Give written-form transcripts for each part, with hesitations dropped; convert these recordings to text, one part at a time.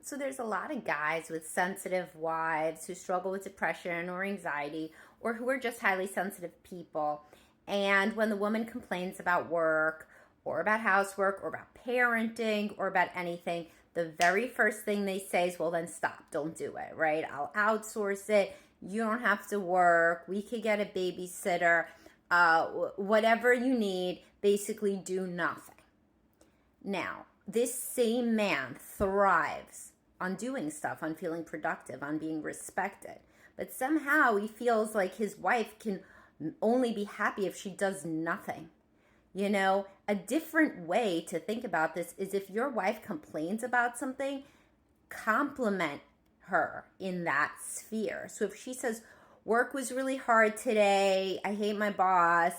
So there's a lot of guys with sensitive wives who struggle with depression or anxiety or who are just highly sensitive people. And when the woman complains about work or about housework or about parenting or about anything, the very first thing they say is, well, then stop, don't do it, right? I'll outsource it. You don't have to work. We could get a babysitter. Whatever you need, basically do nothing. Now, this same man thrives on doing stuff, on feeling productive, on being respected. But somehow he feels like his wife can only be happy if she does nothing. You know, a different way to think about this is if your wife complains about something, compliment her in that sphere. So if she says, work was really hard today, I hate my boss,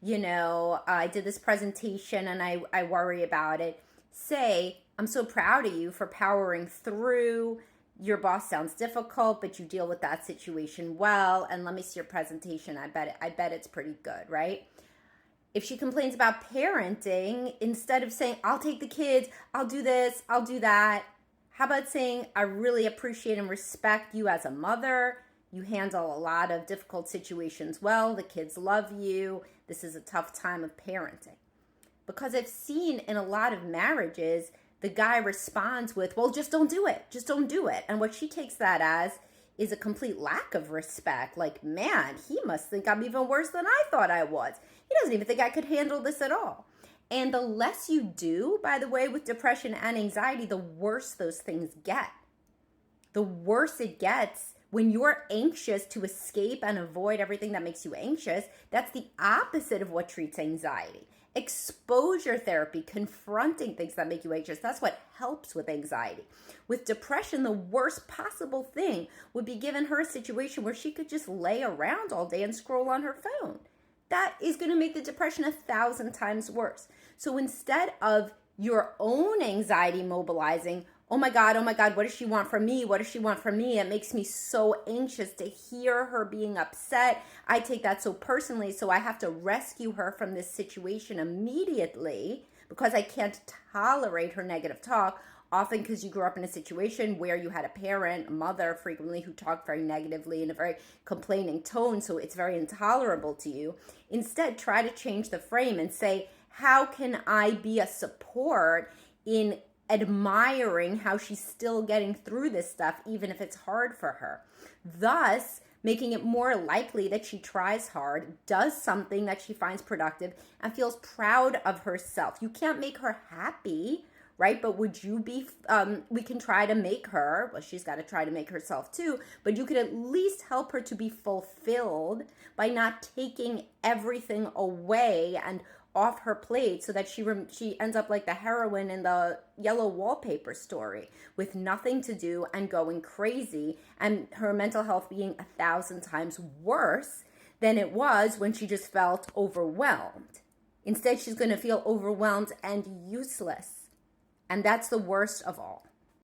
I did this presentation and I worry about it. Say, I'm so proud of you for powering through. Your boss sounds difficult, but you deal with that situation well. And let me see your presentation. I bet it's pretty good, right? If she complains about parenting, instead of saying, I'll take the kids, I'll do this, I'll do that, how about saying, I really appreciate and respect you as a mother. You handle a lot of difficult situations well. The kids love you. This is a tough time of parenting. Because I've seen in a lot of marriages, the guy responds with, well, just don't do it. Just don't do it. And what she takes that as is a complete lack of respect. Like, man, he must think I'm even worse than I thought I was. He doesn't even think I could handle this at all. And the less you do, by the way, with depression and anxiety, the worse those things get. The worse it gets when you're anxious to escape and avoid everything that makes you anxious. That's the opposite of what treats anxiety. Exposure therapy, confronting things that make you anxious, that's what helps with anxiety. With depression, the worst possible thing would be giving her a situation where she could just lay around all day and scroll on her phone. That is going to make the depression 1,000 times worse. So instead of your own anxiety mobilizing, oh my God, what does she want from me? What does she want from me? It makes me so anxious to hear her being upset. I take that so personally, so I have to rescue her from this situation immediately because I can't tolerate her negative talk. Often because you grew up in a situation where you had a parent, a mother frequently, who talked very negatively in a very complaining tone, so it's very intolerable to you. Instead, try to change the frame and say, how can I be a support in admiring how she's still getting through this stuff, even if it's hard for her? Thus, making it more likely that she tries hard, does something that she finds productive, and feels proud of herself. You can't make her happy, right? But would you be, we can try to make her, well, she's got to try to make herself too, but you could at least help her to be fulfilled by not taking everything away and off her plate so that she ends up like the heroine in the yellow wallpaper story with nothing to do and going crazy, and her mental health being 1,000 times worse than it was when she just felt overwhelmed. Instead, she's going to feel overwhelmed and useless. And that's the worst of all.